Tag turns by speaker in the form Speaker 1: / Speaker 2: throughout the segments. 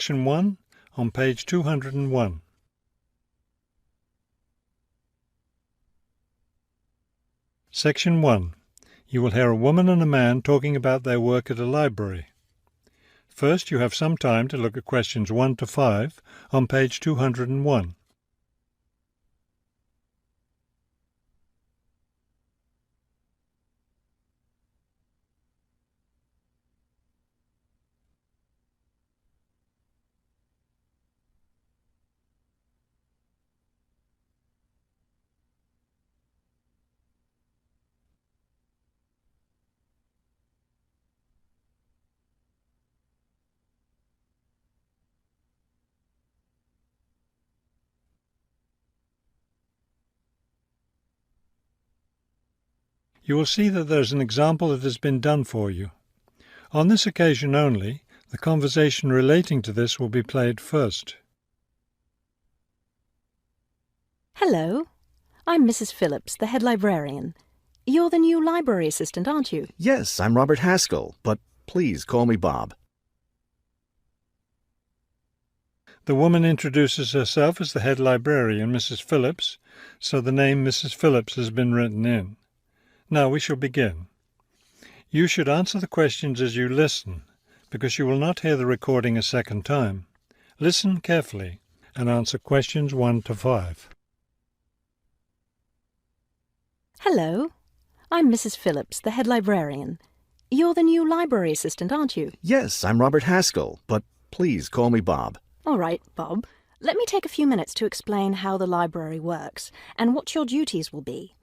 Speaker 1: Section 1 on page 201. Section 1. You will hear a woman and a man talking about their work at a library. First, you have some time to look at questions 1 to 5 on page 201. You will see that there is an example that has been done for you. On this occasion only, the conversation relating to this will be played first.
Speaker 2: Hello, I'm Mrs. Phillips, the head librarian. You're the new library assistant, aren't you?
Speaker 3: Yes, I'm Robert Haskell, but please call me Bob.
Speaker 1: The woman introduces herself as the head librarian, Mrs. Phillips, so the name Mrs. Phillips has been written in. Now we shall begin. You should answer the questions as you listen, because you will not hear the recording a second time. Listen carefully and answer questions 1 to 5.
Speaker 2: Hello, I'm Mrs. Phillips, the head librarian. You're the new library assistant, aren't you?
Speaker 3: Yes, I'm Robert Haskell, but please call me Bob.
Speaker 2: All right, Bob. Let me take a few minutes to explain how the library works and what your duties will be.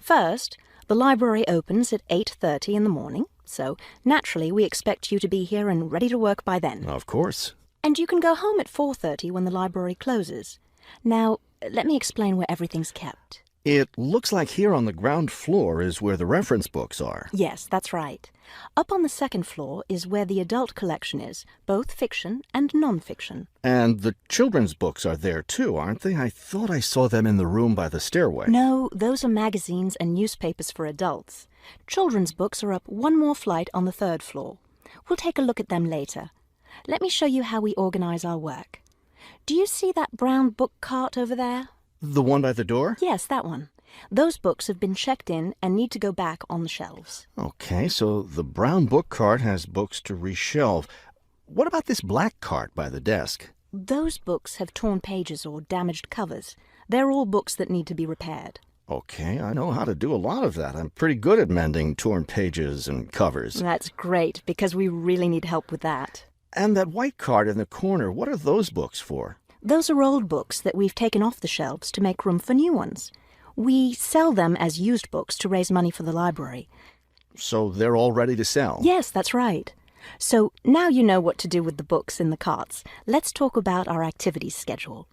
Speaker 2: First, the library opens at 8:30 in the morning, so naturally we expect you to be here and ready to work by then.
Speaker 3: Of course.
Speaker 2: And you can go home at 4:30 when the library closes. Now, let me explain where everything's kept.
Speaker 3: It looks like here on the ground floor is where the reference books are.
Speaker 2: Yes, that's right. Up on the second floor is where the adult collection is, both fiction and non-fiction.
Speaker 3: And the children's books are there too, aren't they? I thought I saw them in the room by the stairway.
Speaker 2: No, those are magazines and newspapers for adults. Children's books are up one more flight on the third floor. We'll take a look at them later. Let me show you how we organize our work. Do you see that brown book cart over there?
Speaker 3: The one by the door?
Speaker 2: Yes, that one. Those books have been checked in and need to go back on the shelves.
Speaker 3: Okay, so the brown book cart has books to reshelve. What about this black cart by the desk?
Speaker 2: Those books have torn pages or damaged covers. They're all books that need to be repaired.
Speaker 3: Okay, I know how to do a lot of that. I'm pretty good at mending torn pages and covers.
Speaker 2: That's great, because we really need help with that.
Speaker 3: And that white cart in the corner, what are those books for?
Speaker 2: Those are old books that we've taken off the shelves to make room for new ones. We sell them as used books to raise money for the library.
Speaker 3: So they're all ready to sell?
Speaker 2: Yes, that's right. So now you know what to do with the books in the carts. Let's talk about our activities schedule.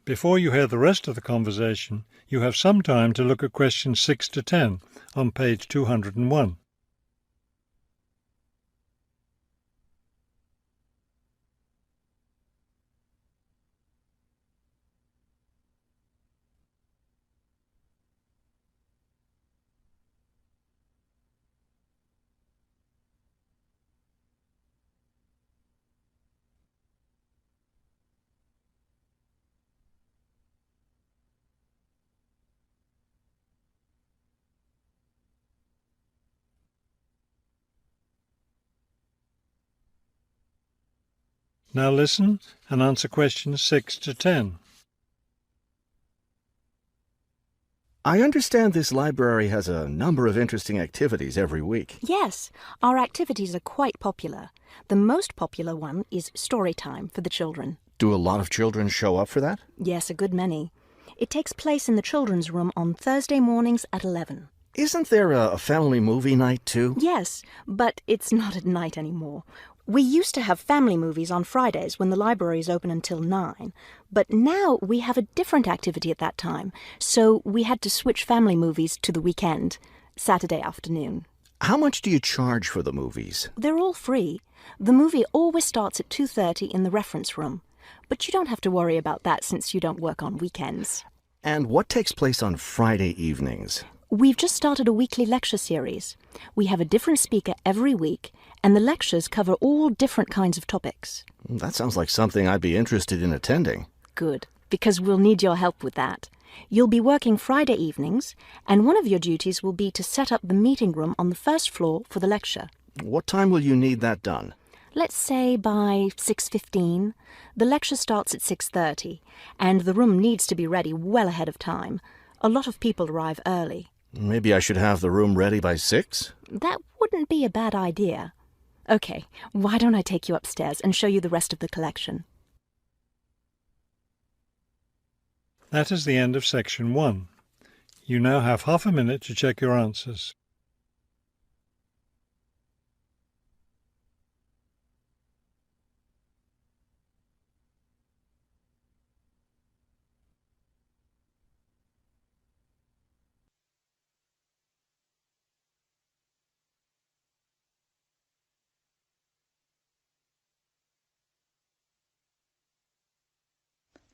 Speaker 1: Before you hear the rest of the conversation, you have some time to look at questions 6 to 10 on page 201. Now listen and answer questions 6 to 10.
Speaker 3: I understand this library has a number of interesting activities every week.
Speaker 2: Yes, our activities are quite popular. The most popular one is story time for the children.
Speaker 3: Do a lot of children show up for that?
Speaker 2: Yes, a good many. It takes place in the children's room on Thursday mornings at 11.
Speaker 3: Isn't there a family movie night too?
Speaker 2: Yes, but it's not at night anymore. We used to have family movies on Fridays when the library is open until 9, but now we have a different activity at that time, so we had to switch family movies to the weekend, Saturday afternoon.
Speaker 3: How much do you charge for the movies?
Speaker 2: They're all free. The movie always starts at 2:30 in the reference room, but you don't have to worry about that since you don't work on weekends.
Speaker 3: And what takes place on Friday evenings?
Speaker 2: We've just started a weekly lecture series. We have a different speaker every week, and the lectures cover all different kinds of topics.
Speaker 3: That sounds like something I'd be interested in attending.
Speaker 2: Good, because we'll need your help with that. You'll be working Friday evenings, and one of your duties will be to set up the meeting room on the first floor for the lecture.
Speaker 3: What time will you need that done?
Speaker 2: Let's say by 6:15. The lecture starts at 6:30, and the room needs to be ready well ahead of time. A lot of people arrive early.
Speaker 3: Maybe I should have the room ready by 6?
Speaker 2: That wouldn't be a bad idea. Okay, why don't I take you upstairs and show you the rest of the collection?
Speaker 1: That is the end of section 1. You now have half a minute to check your answers.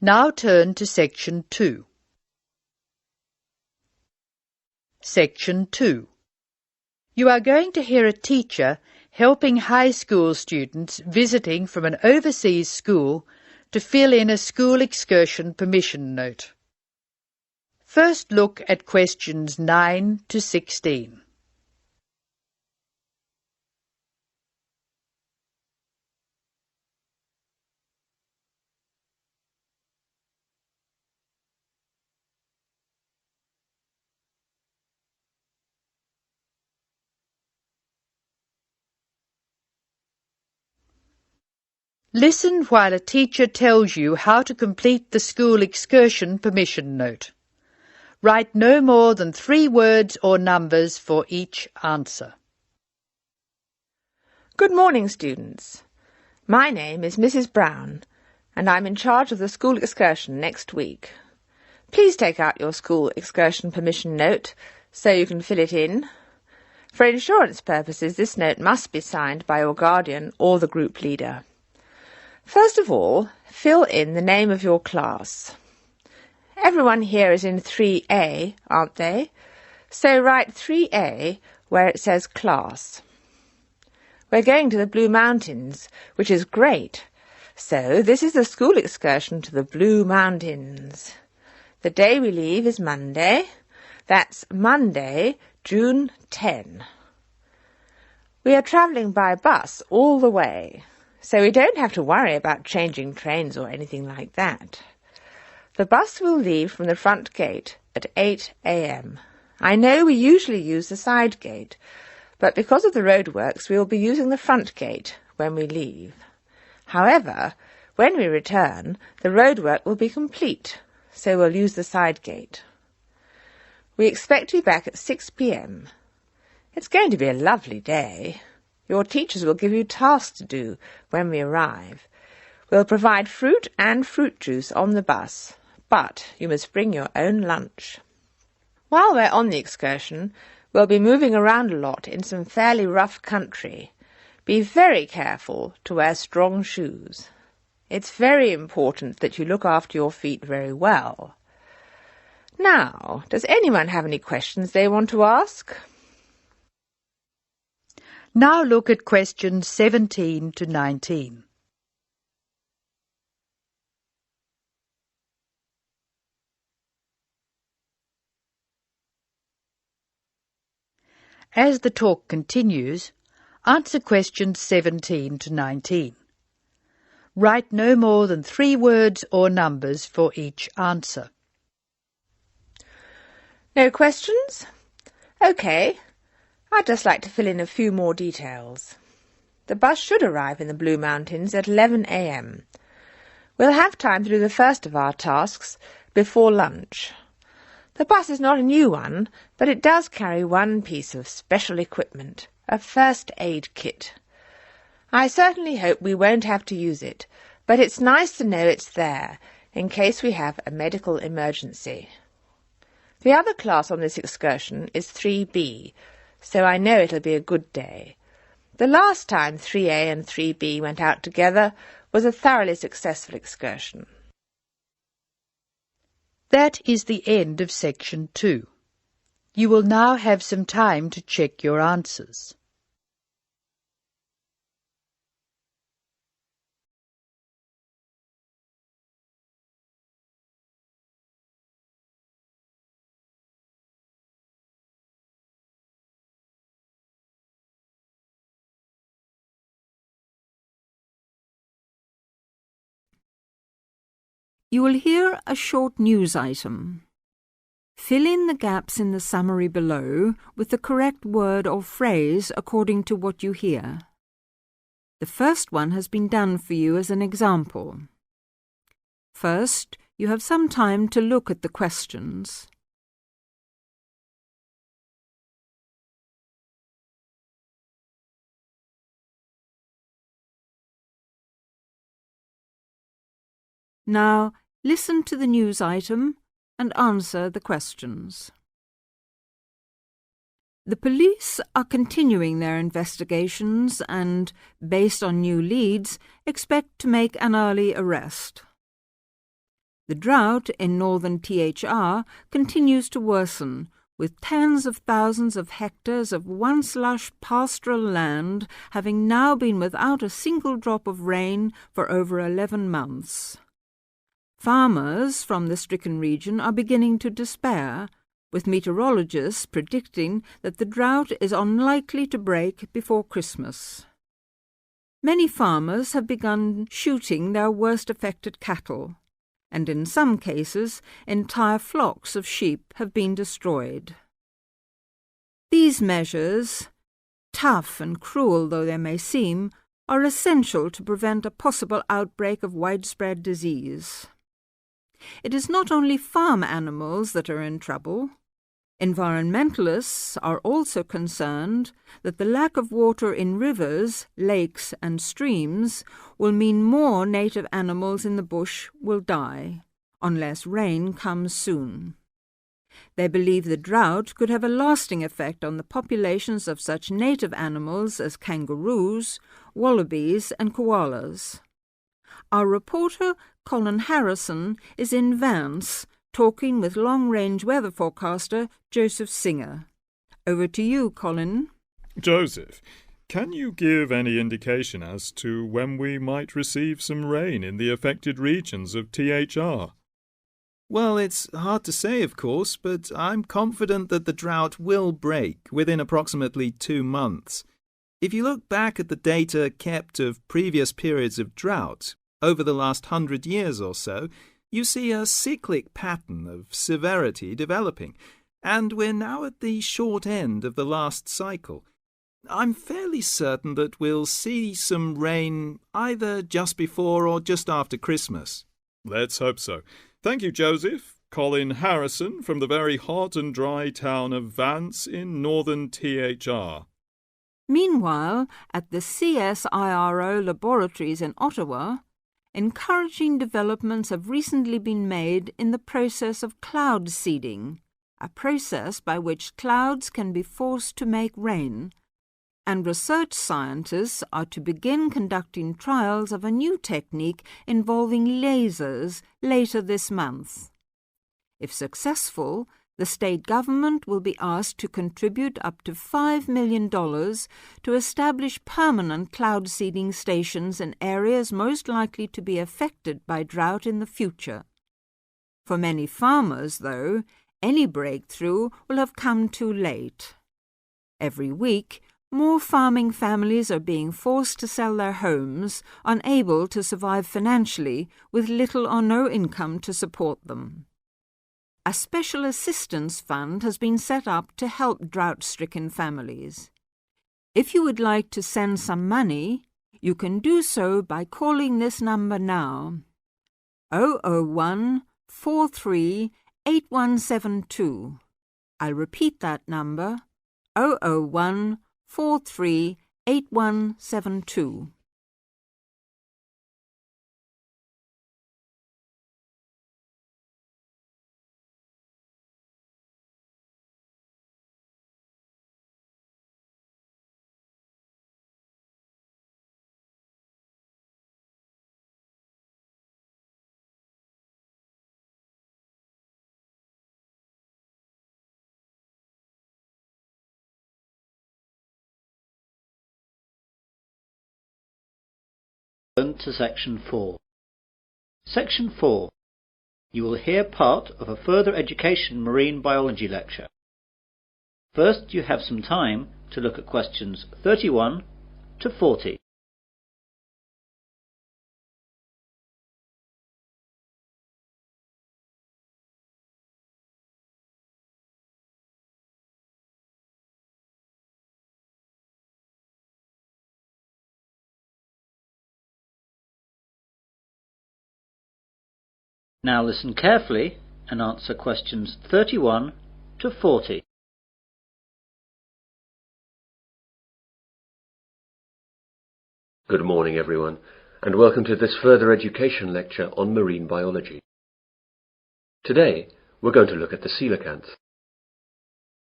Speaker 4: Now turn to Section 2. Section 2. You are going to hear a teacher helping high school students visiting from an overseas school to fill in a school excursion permission note. First look at questions 9 to 16. Listen while a teacher tells you how to complete the school excursion permission note. Write no more than 3 words or numbers for each answer.
Speaker 5: Good morning, students. My name is Mrs. Brown, and I'm in charge of the school excursion next week. Please take out your school excursion permission note so you can fill it in. For insurance purposes, this note must be signed by your guardian or the group leader. First of all, fill in the name of your class. Everyone here is in 3A, aren't they? So write 3A where it says class. We're going to the Blue Mountains, which is great. So this is the school excursion to the Blue Mountains. The day we leave is Monday. That's Monday, June 10. We are travelling by bus all the way, so we don't have to worry about changing trains or anything like that. The bus will leave from the front gate at 8 a.m. I know we usually use the side gate, but because of the roadworks we will be using the front gate when we leave. However, when we return, the roadwork will be complete, so we'll use the side gate. We expect to be back at 6 p.m. It's going to be a lovely day. Your teachers will give you tasks to do when we arrive. We'll provide fruit and fruit juice on the bus, but you must bring your own lunch. While we're on the excursion, we'll be moving around a lot in some fairly rough country. Be very careful to wear strong shoes. It's very important that you look after your feet very well. Now, does anyone have any questions they want to ask?
Speaker 4: Now look at questions 17 to 19. As the talk continues, answer questions 17 to 19. Write no more than 3 words or numbers for each answer.
Speaker 5: No questions? OK. I'd just like to fill in a few more details. The bus should arrive in the Blue Mountains at 11 a.m. We'll have time to do the first of our tasks before lunch. The bus is not a new one, but it does carry one piece of special equipment, a first aid kit. I certainly hope we won't have to use it, but it's nice to know it's there in case we have a medical emergency. The other class on this excursion is 3B, so I know it'll be a good day. The last time 3A and 3B went out together was a thoroughly successful excursion.
Speaker 4: That is the end of Section 2. You will now have some time to check your answers.
Speaker 6: You will hear a short news item. Fill in the gaps in the summary below with the correct word or phrase according to what you hear. The first one has been done for you as an example. First, you have some time to look at the questions. Now, listen to the news item and answer the questions. The police are continuing their investigations and, based on new leads, expect to make an early arrest. The drought in northern THR continues to worsen, with tens of thousands of hectares of once lush pastoral land having now been without a single drop of rain for over 11 months. Farmers from the stricken region are beginning to despair, with meteorologists predicting that the drought is unlikely to break before Christmas. Many farmers have begun shooting their worst affected cattle, and in some cases entire flocks of sheep have been destroyed. These measures, tough and cruel though they may seem, are essential to prevent a possible outbreak of widespread disease. It is not only farm animals that are in trouble. Environmentalists are also concerned that the lack of water in rivers, lakes and streams will mean more native animals in the bush will die, unless rain comes soon. They believe the drought could have a lasting effect on the populations of such native animals as kangaroos, wallabies and koalas. Our reporter, Colin Harrison, is in Vance, talking with long-range weather forecaster Joseph Singer. Over to you, Colin.
Speaker 7: Joseph, can you give any indication as to when we might receive some rain in the affected regions of THR?
Speaker 8: Well, it's hard to say, of course, but I'm confident that the drought will break within approximately 2 months. If you look back at the data kept of previous periods of drought, over the last 100 years or so, you see a cyclic pattern of severity developing, and we're now at the short end of the last cycle. I'm fairly certain that we'll see some rain either just before or just after Christmas.
Speaker 7: Let's hope so. Thank you, Joseph. Colin Harrison from the very hot and dry town of Vance in northern THR.
Speaker 6: Meanwhile, at the CSIRO laboratories in Ottawa, encouraging developments have recently been made in the process of cloud seeding, a process by which clouds can be forced to make rain, and research scientists are to begin conducting trials of a new technique involving lasers later this month. If successful, the state government will be asked to contribute up to $5 million to establish permanent cloud seeding stations in areas most likely to be affected by drought in the future. For many farmers, though, any breakthrough will have come too late. Every week, more farming families are being forced to sell their homes, unable to survive financially, with little or no income to support them. A special assistance fund has been set up to help drought-stricken families. If you would like to send some money, you can do so by calling this number now, 001 43 8172. I'll repeat that number, 001 43 8172.
Speaker 9: Turn to Section 4. Section 4. You will hear part of a further education marine biology lecture. First, you have some time to look at questions 31 to 40. Now listen carefully and answer questions 31 to 40.
Speaker 10: Good morning, everyone, and welcome to this further education lecture on marine biology. Today, we're going to look at the coelacanth.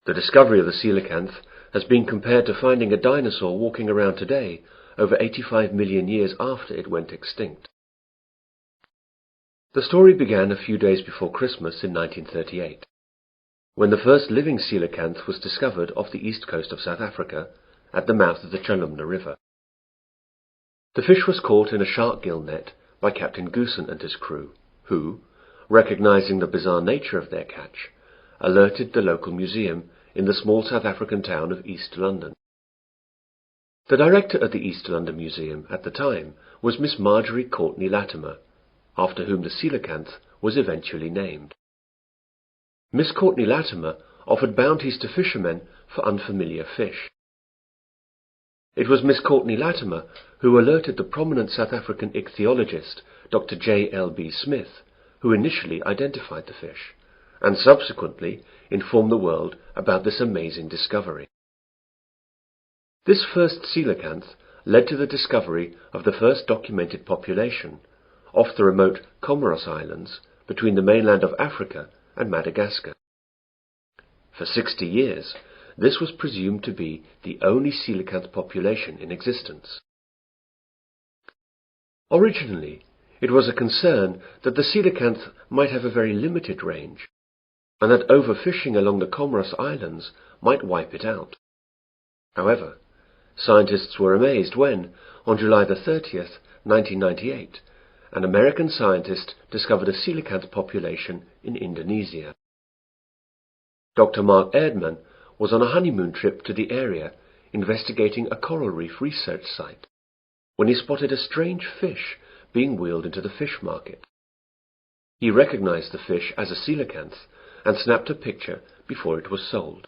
Speaker 10: The discovery of the coelacanth has been compared to finding a dinosaur walking around today over 85 million years after it went extinct. The story began a few days before Christmas in 1938, when the first living coelacanth was discovered off the east coast of South Africa at the mouth of the Chalumna River. The fish was caught in a shark gill net by Captain Goosen and his crew, who, recognizing the bizarre nature of their catch, alerted the local museum in the small South African town of East London. The director of the East London Museum at the time was Miss Marjorie Courtney Latimer, after whom the coelacanth was eventually named. Miss Courtney Latimer offered bounties to fishermen for unfamiliar fish. It was Miss Courtney Latimer who alerted the prominent South African ichthyologist Dr. J.L.B. Smith, who initially identified the fish, and subsequently informed the world about this amazing discovery. This first coelacanth led to the discovery of the first documented population off the remote Comoros Islands between the mainland of Africa and Madagascar. For 60 years, this was presumed to be the only coelacanth population in existence. Originally, it was a concern that the coelacanth might have a very limited range, and that overfishing along the Comoros Islands might wipe it out. However, scientists were amazed when, on July 30th, 1998, an American scientist discovered a coelacanth population in Indonesia. Dr. Mark Erdman was on a honeymoon trip to the area investigating a coral reef research site when he spotted a strange fish being wheeled into the fish market. He recognized the fish as a coelacanth and snapped a picture before it was sold.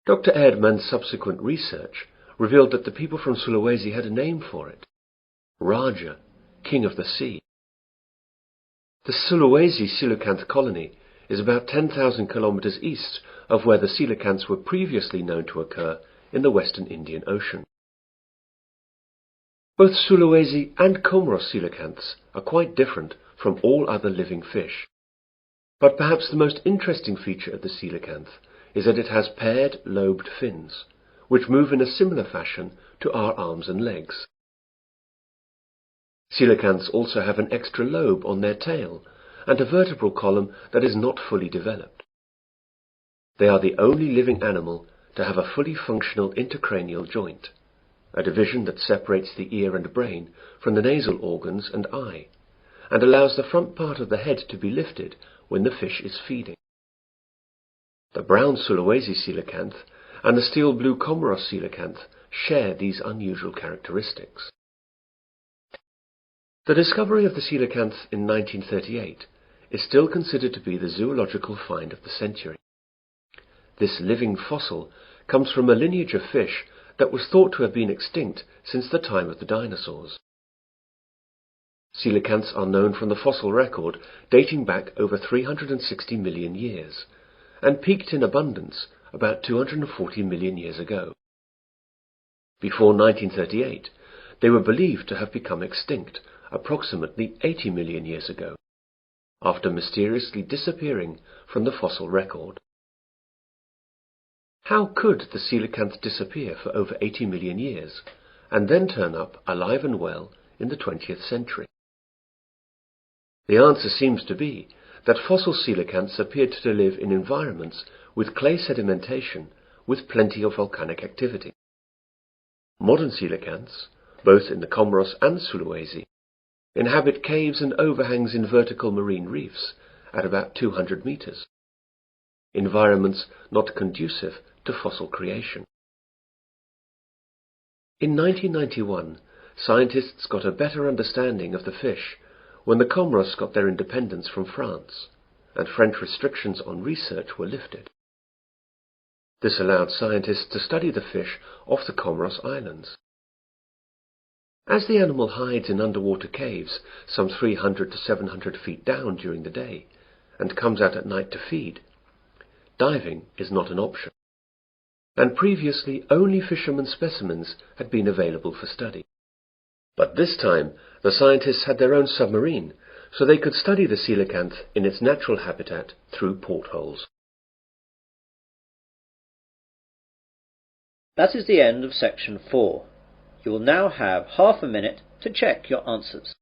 Speaker 10: Dr. Erdman's subsequent research revealed that the people from Sulawesi had a name for it: Raja, King of the Sea. The Sulawesi coelacanth colony is about 10,000 kilometers east of where the coelacanths were previously known to occur in the western Indian Ocean. Both Sulawesi and Comoros coelacanths are quite different from all other living fish, but perhaps the most interesting feature of the coelacanth is that it has paired lobed fins, which move in a similar fashion to our arms and legs. Coelacanths also have an extra lobe on their tail and a vertebral column that is not fully developed. They are the only living animal to have a fully functional intercranial joint, a division that separates the ear and brain from the nasal organs and eye, and allows the front part of the head to be lifted when the fish is feeding. The brown Sulawesi coelacanth and the steel blue Comoros coelacanth share these unusual characteristics. The discovery of the coelacanth in 1938 is still considered to be the zoological find of the century. This living fossil comes from a lineage of fish that was thought to have been extinct since the time of the dinosaurs. Coelacanths are known from the fossil record dating back over 360 million years, and peaked in abundance about 240 million years ago. Before 1938, they were believed to have become extinct approximately 80 million years ago, after mysteriously disappearing from the fossil record. How could the coelacanth disappear for over 80 million years, and then turn up alive and well in the 20th century? The answer seems to be that fossil coelacanths appeared to live in environments with clay sedimentation with plenty of volcanic activity. Modern coelacanths, both in the Comoros and Sulawesi, inhabit caves and overhangs in vertical marine reefs at about 200 meters, environments not conducive to fossil creation. In 1991, scientists got a better understanding of the fish when the Comoros got their independence from France, and French restrictions on research were lifted. This allowed scientists to study the fish off the Comoros Islands. As the animal hides in underwater caves some 300 to 700 feet down during the day and comes out at night to feed, diving is not an option, and previously only fishermen specimens had been available for study. But this time the scientists had their own submarine, so they could study the coelacanth in its natural habitat through portholes.
Speaker 9: That is the end of section 4. You will now have half a minute to check your answers.